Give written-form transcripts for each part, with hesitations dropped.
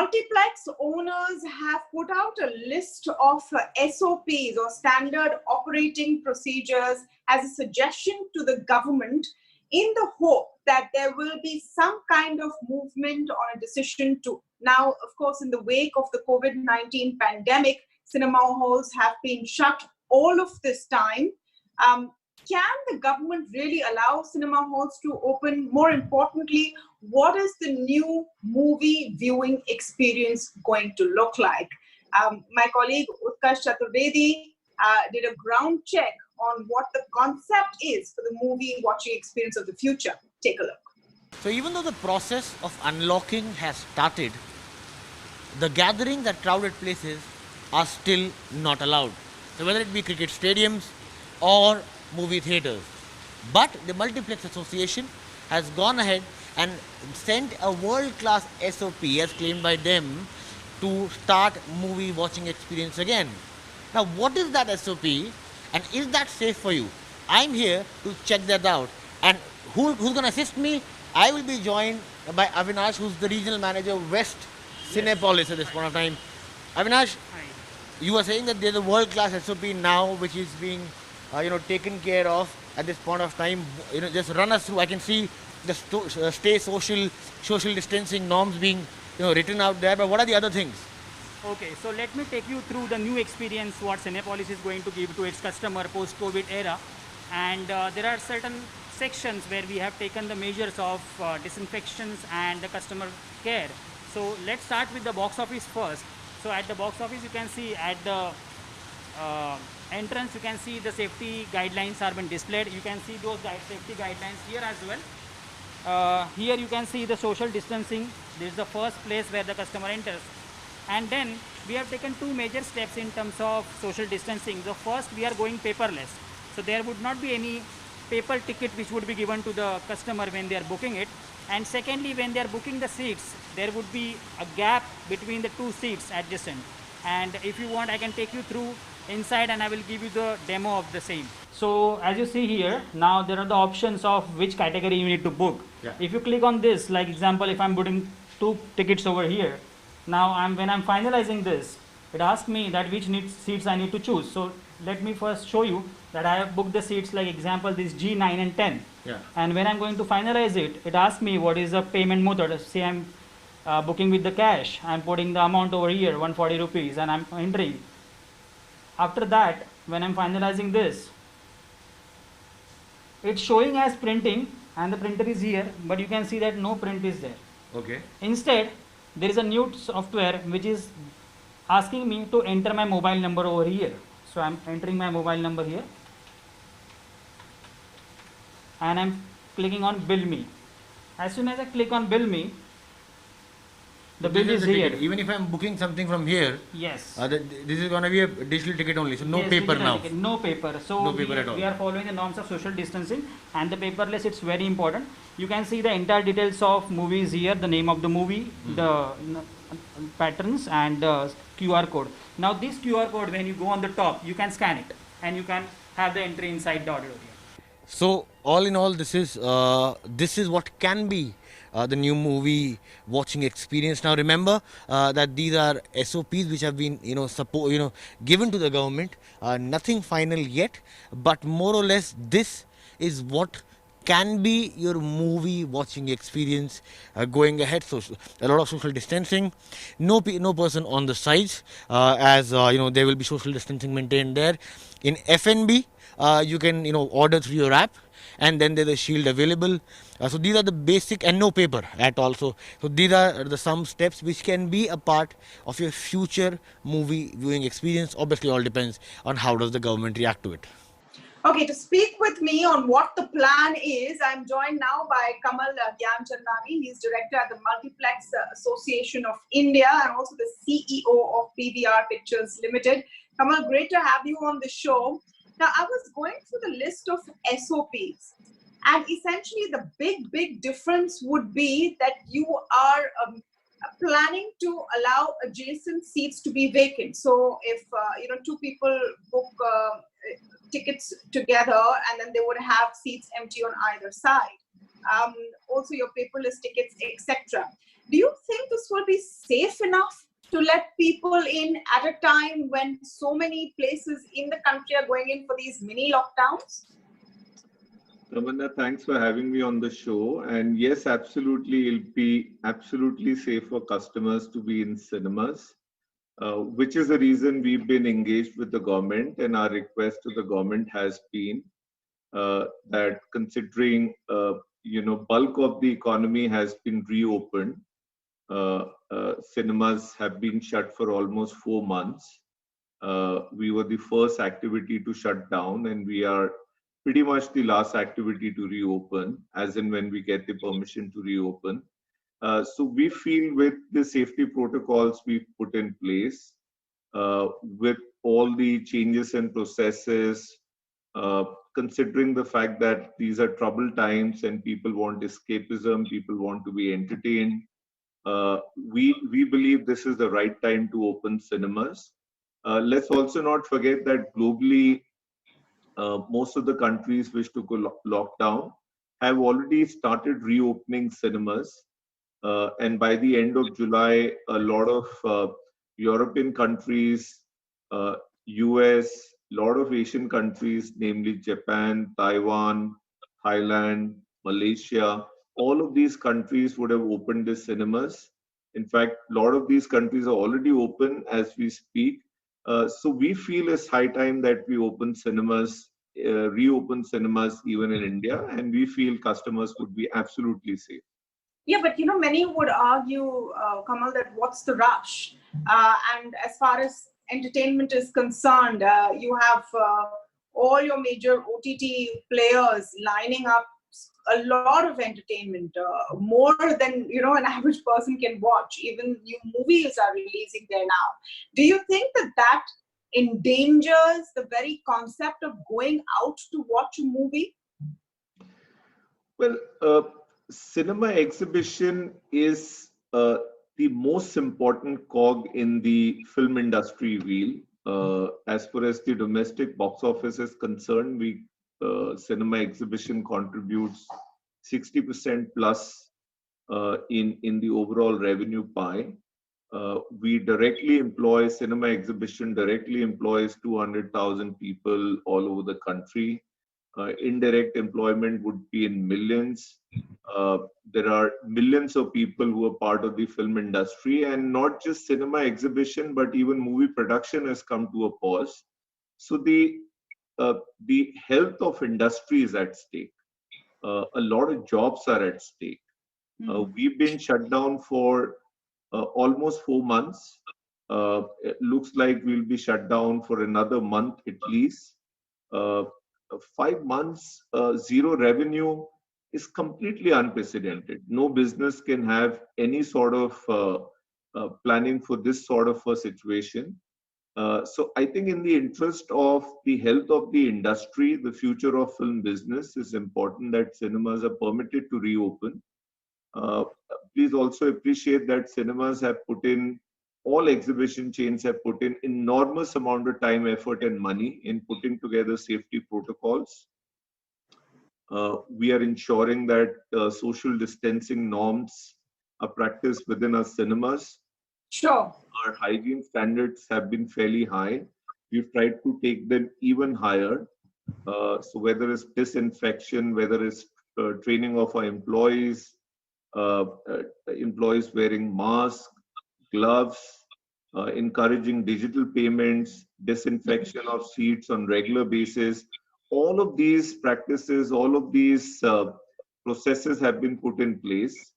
Multiplex owners have put out a list of SOPs or standard operating procedures as a suggestion to the government in the hope that there will be some kind of movement on a decision to. Now, of course, in the wake of the COVID-19 pandemic, cinema halls have been shut all of this time. Can the government really allow cinema halls to open? More importantly, what is the new movie viewing experience going to look like? My colleague Utkarsh Chaturvedi did a ground check on what the concept is for the movie watching experience of the future. Take a look. So even though the process of unlocking has started, the gatherings at crowded places are still not allowed. So whether it be cricket stadiums or movie theaters. But the Multiplex Association has gone ahead and sent a world-class SOP as claimed by them to start movie watching experience again. Now what is that SOP and is that safe for you? I'm here to check that out. And who's going to assist me? I will be joined by Avinash, who's the regional manager West Cinepolis at this point of time. Avinash, you are saying that there's a world-class SOP now which is being taken care of at this point of time. Just run us through. I can see the stay social distancing norms being written out there, but what are the other things? Okay, so let me take you through the new experience what Cinepolis is going to give to its customer post-COVID era. And there are certain sections where we have taken the measures of disinfections and the customer care. So let's start with the box office first. So at the box office you can see at the entrance you can see the safety guidelines are been displayed. You can see those safety guidelines here as well. Here you can see the social distancing. This is the first place where the customer enters. And then we have taken two major steps in terms of social distancing. The first, we are going paperless. So there would not be any paper ticket which would be given to the customer when they are booking it. And secondly, when they are booking the seats, there would be a gap between the two seats adjacent. And if you want, I can take you through inside and I will give you the demo of the same. So as you see here, now there are the options of which category you need to book. Yeah. If you click on this, like example, if I'm booking 2 tickets over here, now when I'm finalizing this, it asks me that which seats I need to choose. So let me first show you that I have booked the seats, like example this G, 9 and 10. Yeah. And when I'm going to finalize it, it asks me what is the payment method. Say I'm booking with the cash. I'm putting the amount over here, 140 rupees, and I'm entering. After that, when I'm finalizing this, it's showing as printing and the printer is here, but you can see that no print is there. Okay. Instead, there is a new software which is asking me to enter my mobile number over here. So I'm entering my mobile number here and I'm clicking on bill me. As soon as I click on bill me, the bill is here. Even if I'm booking something from here, yes, this is going to be a digital ticket only, so no yes, paper now. Ticket, no paper. So no paper at all. We are following the norms of social distancing and the paperless. It's very important. You can see the entire details of movies here, the name of the movie, the patterns and the QR code. Now this QR code, when you go on the top, you can scan it and you can have the entry inside the audio here. So all in all, this is what can be the new movie watching experience. Now remember that these are SOPs which have been given to the government. Nothing final yet, but more or less this is what can be your movie watching experience going ahead. So a lot of social distancing, no person on the sides, as there will be social distancing maintained there. In F&B, you can order through your app, and then there's a shield available. So these are the basic, and no paper at all. So these are some steps which can be a part of your future movie viewing experience. Obviously all depends on how does the government react to it. Okay, to speak with me on what the plan is, I'm joined now by Kamal Gianchandani. He's director at the Multiplex Association of India and also the CEO of PVR Pictures Limited. Kamal, great to have you on the show. Now, I was going through the list of SOPs, and essentially the big difference would be that you are planning to allow adjacent seats to be vacant. So if 2 people book tickets together, and then they would have seats empty on either side. Also your paperless tickets, etc. Do you think this will be safe enough to let people in at a time when so many places in the country are going in for these mini lockdowns? Tamanna, thanks for having me on the show. And yes, absolutely, it'll be absolutely safe for customers to be in cinemas, which is the reason we've been engaged with the government. And our request to the government has been that considering, bulk of the economy has been reopened, cinemas have been shut for almost 4 months. We were the first activity to shut down, and we are pretty much the last activity to reopen, as in when we get the permission to reopen. So we feel with the safety protocols we've put in place, with all the changes and processes, considering the fact that these are troubled times and people want escapism, people want to be entertained, we believe this is the right time to open cinemas. Let's also not forget that globally, most of the countries which took a lockdown have already started reopening cinemas. And by the end of July, a lot of European countries, US, a lot of Asian countries, namely Japan, Taiwan, Thailand, Malaysia, all of these countries would have opened the cinemas. In fact, a lot of these countries are already open as we speak. So we feel it's high time that we open cinemas, reopen cinemas even in India, and we feel customers would be absolutely safe. Yeah, but many would argue, Kamal, that what's the rush? And as far as entertainment is concerned, you have all your major OTT players lining up a lot of entertainment, more than an average person can watch. Even new movies are releasing there now. Do you think that endangers the very concept of going out to watch a movie? Well, cinema exhibition is the most important cog in the film industry wheel. As far as the domestic box office is concerned, cinema exhibition contributes 60% plus in the overall revenue pie. We directly employ cinema exhibition directly employs 200,000 people all over the country. Indirect employment would be in millions. There are millions of people who are part of the film industry, and not just cinema exhibition, but even movie production has come to a pause. So the health of industry is at stake. A lot of jobs are at stake. We've been shut down for almost 4 months. It looks like we'll be shut down for another month at least. 5 months, zero revenue is completely unprecedented. No business can have any sort of planning for this sort of a situation. So I think in the interest of the health of the industry, the future of film business, is important that cinemas are permitted to reopen. Please also appreciate that cinemas have put in, all exhibition chains have put in enormous amount of time, effort, and money in putting together safety protocols. We are ensuring that social distancing norms are practiced within our cinemas. Sure. Our hygiene standards have been fairly high. We've tried to take them even higher. So whether it's disinfection, whether it's training of our employees, employees wearing masks, gloves, encouraging digital payments, disinfection of seats on regular basis. All of these practices, all of these processes have been put in place.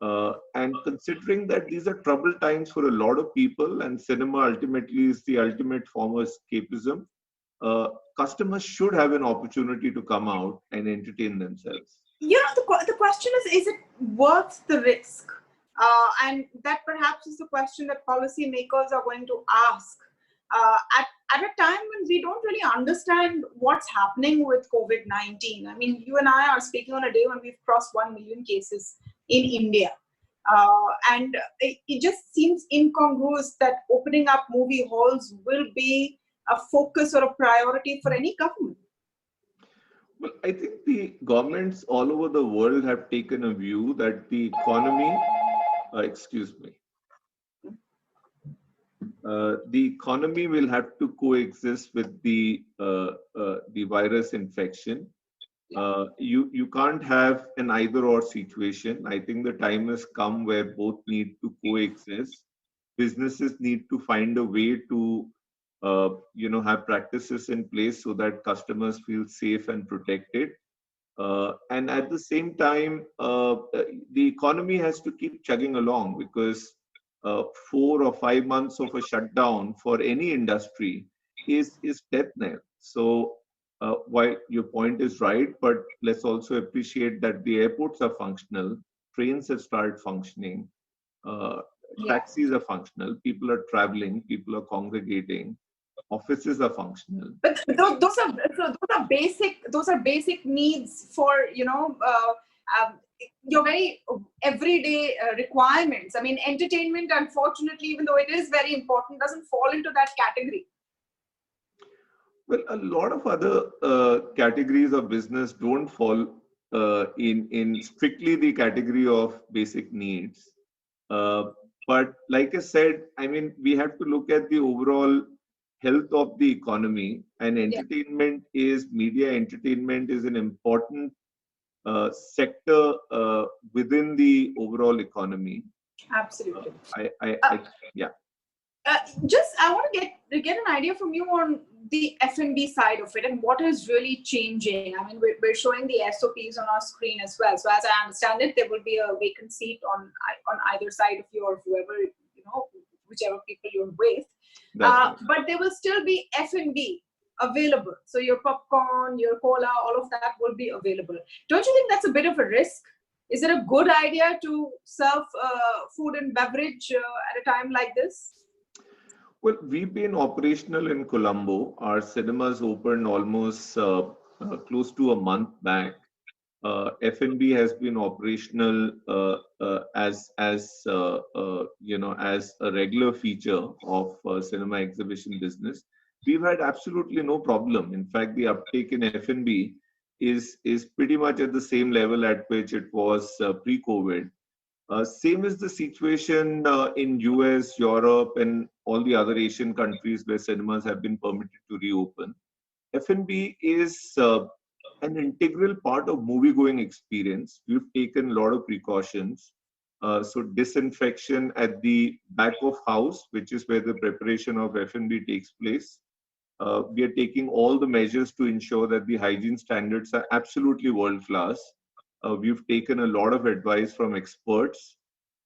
And considering that these are troubled times for a lot of people, and cinema ultimately is the ultimate form of escapism, customers should have an opportunity to come out and entertain themselves. The question is it worth the risk? And that perhaps is the question that policymakers are going to ask at a time when we don't really understand what's happening with COVID-19. I mean, you and I are speaking on a day when we've crossed 1 million cases in India. And it just seems incongruous that opening up movie halls will be a focus or a priority for any government. Well, I think the governments all over the world have taken a view that the economy excuse me. The economy will have to coexist with the virus infection. You can't have an either or situation. I think the time has come where both need to coexist. Businesses need to find a way to have practices in place so that customers feel safe and protected. And at the same time, the economy has to keep chugging along, because 4 or 5 months of a shutdown for any industry is death knell. So while your point is right, but let's also appreciate that the airports are functional, trains have started functioning, uh, Yeah. taxis are functional, people are traveling, people are congregating, offices are functional. But those are basic needs for your very everyday requirements. I mean, entertainment, unfortunately, even though it is very important, doesn't fall into that category. Well, a lot of other categories of business don't fall in strictly the category of basic needs. Uh, but like I said, I mean, we have to look at the overall health of the economy, and Yeah, media entertainment is an important sector within the overall economy. Uh, absolutely. Uh, I yeah. just I want to get an idea from you on the F&B side of it and what is really changing. I mean, we're showing the SOPs on our screen as well. So as I understand it, there will be a vacant seat on either side of you, or whoever, whichever people you're with. That's right. But there will still be F&B available. So your popcorn, your cola, all of that will be available. Don't you think that's a bit of a risk? Is it a good idea to serve food and beverage at a time like this? Well, we've been operational in Colombo. Our cinemas opened almost close to a month back. F&B has been operational as a regular feature of cinema exhibition business. We've had absolutely no problem. In fact, the uptake in F&B is pretty much at the same level at which it was pre-COVID. Same is the situation in US, Europe, and all the other Asian countries where cinemas have been permitted to reopen. F&B is an integral part of movie-going experience. We've taken a lot of precautions. So disinfection at the back of house, which is where the preparation of F&B takes place. We are taking all the measures to ensure that the hygiene standards are absolutely world class. We've taken a lot of advice from experts.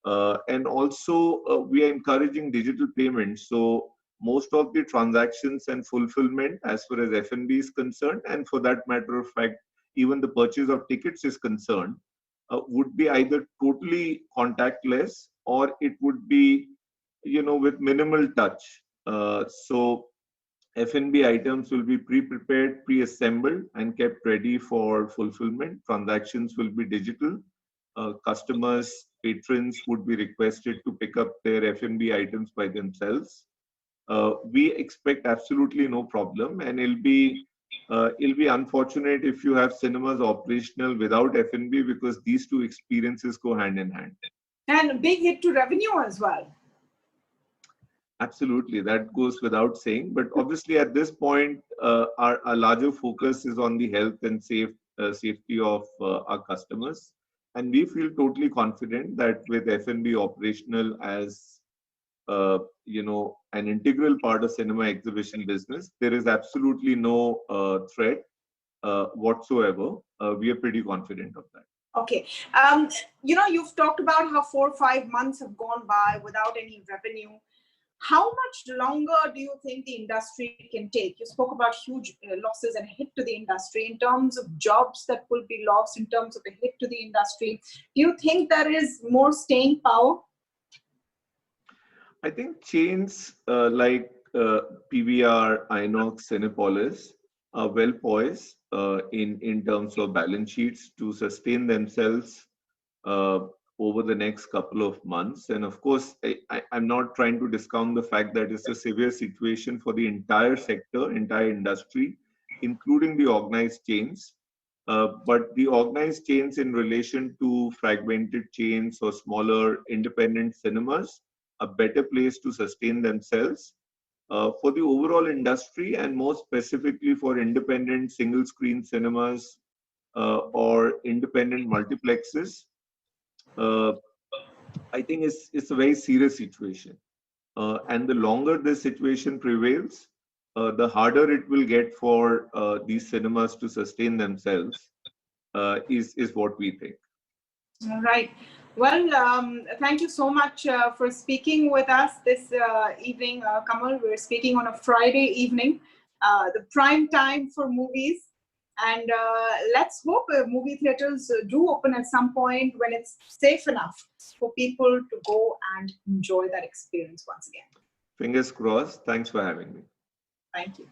And also, we are encouraging digital payments. So most of the transactions and fulfillment as far as F&B is concerned, and for that matter of fact, even the purchase of tickets is concerned, would be either totally contactless, or it would be, with minimal touch. So F&B items will be pre-prepared, pre-assembled, and kept ready for fulfillment. Transactions will be digital. Customers, patrons would be requested to pick up their F&B items by themselves. We expect absolutely no problem, and it'll be unfortunate if you have cinemas operational without F&B, because these two experiences go hand in hand. And a big hit to revenue as well. Absolutely, that goes without saying. But obviously, at this point, our larger focus is on the health and safety of our customers, and we feel totally confident that with F&B operational as an integral part of cinema exhibition business, there is absolutely no threat whatsoever. We are pretty confident of that. Okay. You've talked about how 4 or 5 months have gone by without any revenue. How much longer do you think the industry can take? You spoke about huge losses and hit to the industry in terms of jobs that will be lost, in terms of a hit to the industry. Do you think there is more staying power? I think chains like PVR, Inox, Cinepolis are well poised in terms of balance sheets to sustain themselves uh, over the next couple of months. And of course, I'm not trying to discount the fact that it's a severe situation for the entire sector, entire industry, including the organized chains. But the organized chains in relation to fragmented chains or smaller independent cinemas, a better place to sustain themselves. For the overall industry and more specifically for independent single screen cinemas or independent multiplexes, uh, I think it's a very serious situation. And the longer this situation prevails, the harder it will get for these cinemas to sustain themselves, is what we think. All right. Well, thank you so much for speaking with us this evening, Kamal. We're speaking on a Friday evening, the prime time for movies. And let's hope movie theaters do open at some point when it's safe enough for people to go and enjoy that experience once again. Fingers crossed. Thanks for having me. Thank you.